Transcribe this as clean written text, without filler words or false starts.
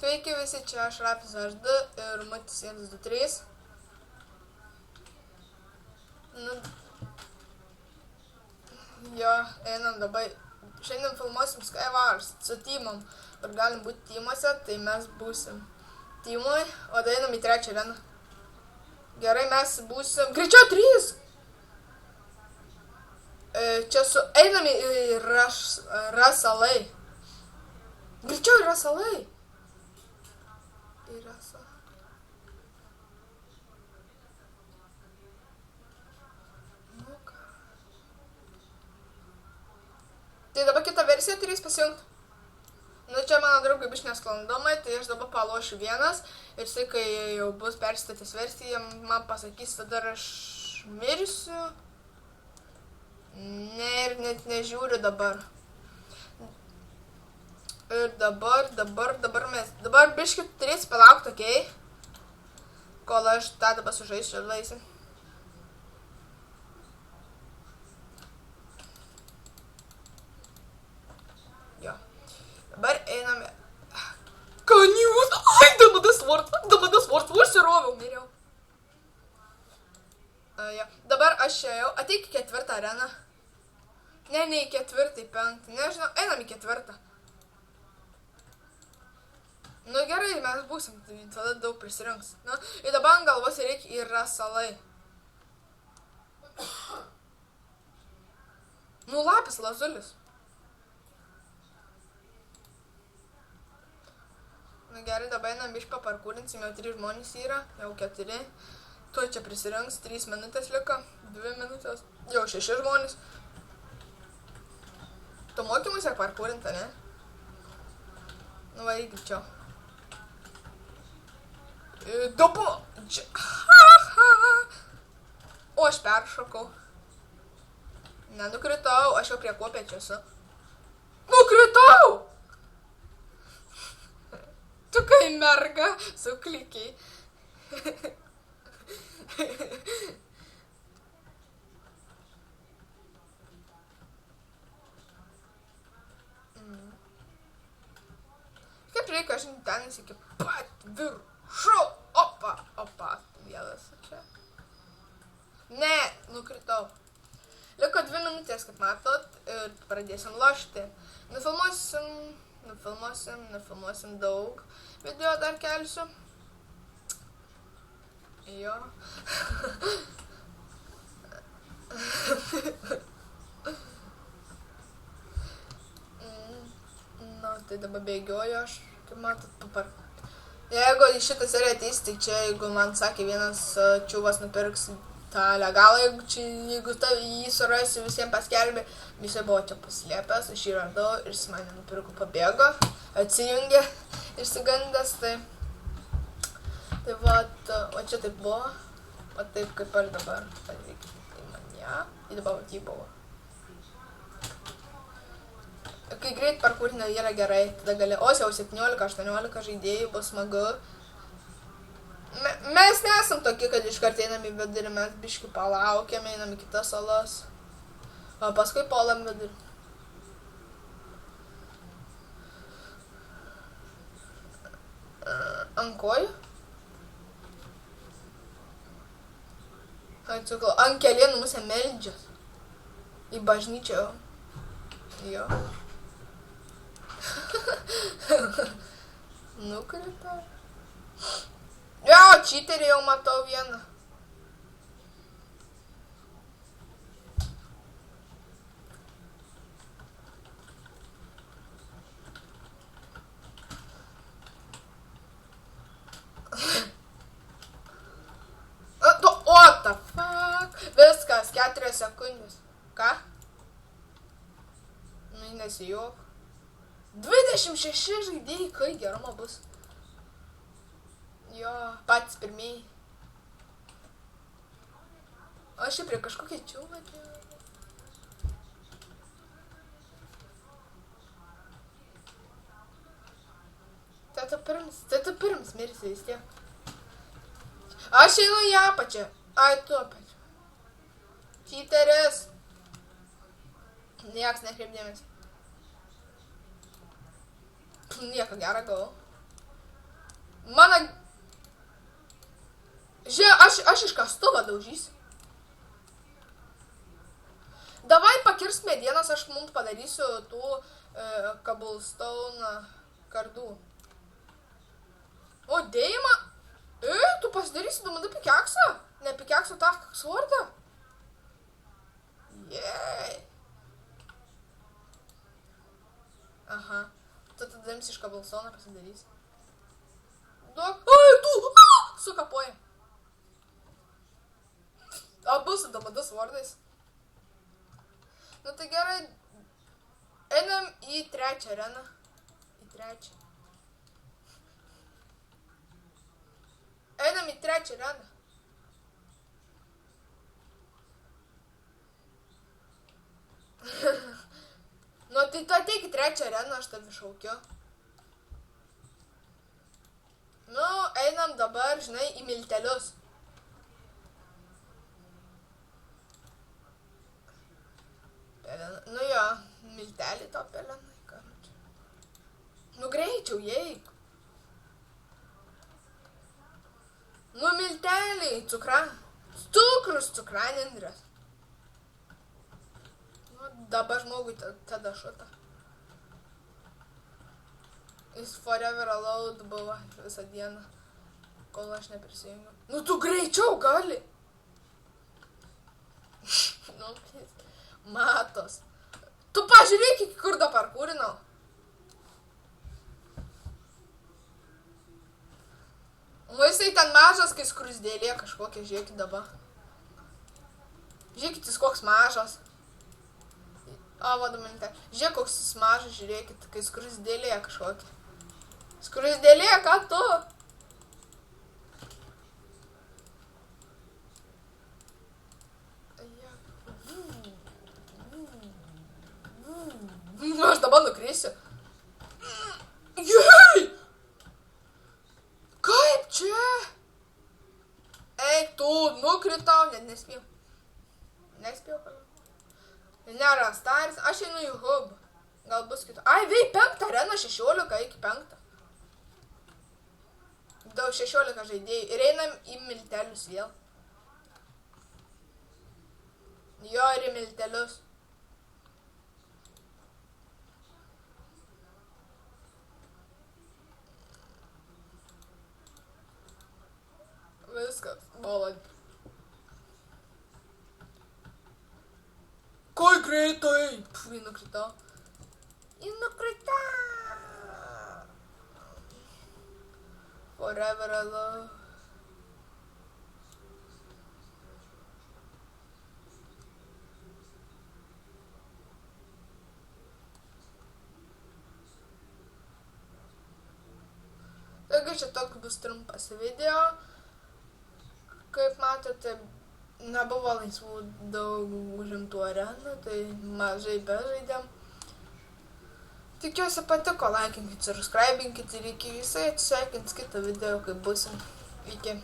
Sveiki visi, čia aš Rapis HD ir Matis 123. Jo, einam dabar. Šiandien filmuosim Skywars su teamom. Ir galim būti teamuose, tai mes būsim teamui, o tada einam į trečią areną. Gerai, mes būsim... Greičiau 3! Čia su... Einam į Rasalai. Greičiau į Rasalai. Į Rasalai. Tai dabar kitą versiją turės pasijungti. Nu, čia mano draugai biš nesklandumai, tai aš dabar palošiu vienas. Ir tai, kai jau bus perstatęs versiją, man pasakys, tada aš mirsiu. Ne, ir net nežiūriu dabar. Ir dabar biškį turės palaukti, okei? Kol aš tą dabar sužaisiu ir laisiu. Jo. Dabar einame. Kanius! Ai, damadas vort, užsiroviau, miriau. Jo. Dabar aš ėjau. Ateik į ketvirtą areną. Ne į ketvirtą, į penktą. Nežinau, einam į ketvirtą. Nu gerai, mes būsim, tada daug prisirinks. Nu, ir dabar ant galvos reikia į Rasalai. Nu, lapis, lazulis. Nu gerai, dabar einam bišką paparkūrinsim, jau 3 žmonės yra, jau 4. Tu čia prisirinks, 3 minutės liko, 2 minutės, jau 6 žmonės. Tu mokymus jak parkūrinta, ne? Nu va, įgi čia. Dabar... O, aš peršokau. Nenukritau, aš jau prie kopėčio esu. Nukritau! Tu kai merga, suklikiai. Kaip reikia, aš ten iki pat viršų. Opa, vienas čia. Ne, nukritau. Liko 2 minutės, kaip matot, ir pradėsim lošti. Nufilmuosim daug video dar kelsiu. Jo. Nu, tai dabar bėgioju aš, kaip matot, papar. Jeigu į šitą seriją ateis, tai čia, jeigu man sakė vienas čiuvas nupirks tą legalą, jeigu jį surasi, visiems paskelbė, visi buvo čia paslėpęs, aš jį radau ir jis mane nupirko, pabėgo, atsijungė, išsigandęs, tai vat, o čia taip buvo, o taip kaip aš dabar, tai mane, ir dabar vat jį buvo. Kai greit parkūrinė yra gerai, tada gali, o jau 17-18 žaidėjų bus smagu. Mes nesam tokie, kad iškart einam į vidurį, mes biškį palaukiam, einam į kitas salas. O paskui puolam vidurį. Ant kojų? Atsukau, ant kelienų musė meldžias. Į bažnyčią. Jo. Nukritau. Jo, čiterį jau matau vieną. What the fuck? Viskas, 4 sekundės. Ką? Nu, nesijuok. 26 žaidėjai, kai gerumo bus. Jo, patys pirmieji. O aš čia prie kažkokią čiūvą atėjau. Tai tu pirms mirsi vis tiek. Aš einu į apačią. Ai, tu apačią. Čiteris. Nieks nekreipdėmės. Nieko gero gavau. Mano... Aš iš kastuvą daužysiu. Davai pakirs medienas, aš mums padarysiu tų cobblestone kardų. O, dėjimą? Tu pasidarysi, tu manai pikeksą? Ne pikeksą, tą svordą? Jei. Aha. Tu tada imsi iš cobblestone pasidarysi. Duok. Ai, tu! Sukapoja. Abu su damadu svordais. Nu tai gerai. Einam į trečią areną. Einam į trečią areną. Nu tai tu ateik į trečią areną, aš tave šaukiu. Nu, einam dabar, žinai, į miltelius. Nu jo, miltelį to pelenai, karoči. Nu greičiau, jeik. Nu milteliai, cukrus, cukranendrės. Nu dabar žmogui tada šuta. Jis forever alone buvo visą dieną, kol aš neprisijungiu. Nu tu greičiau gali. Nu, matos. Tu pažiūrėk, iki kur dabar kūrinau. O jisai ten mažas, kai skrusdėlė kažkokia, žiūrėkit dabar. Žiūrėkit, jis koks mažas. O, vadominite. Žiūrėk, koks jis mažas, žiūrėkit, kai skrusdėlė kažkokia. Skrusdėlė, ką tu? Aš dabar nukrisiu. Jei! Kaip čia? Eik tu, nukritau, net nespėjau. Nėra staris, aš einu į hub. Gal bus kitų. Ai, vei, 5 arena, 16 iki 5. Daug 16 žaidėjų. Ir einam į miltelius vėl. Jo, ir į miltelius. Viskas, balandį. Kai greitai? Pfu, jį nukritau. Forever alone. Taigi čia toks bus trumpas video. Kaip matote, nebuvo laisvų daug užimtų arenų, tai mažai bežaidėm. Tikiuosi patiko, laikinkit, subscribinkit ir iki visai atsisveikins kitą video, kai busim. Iki.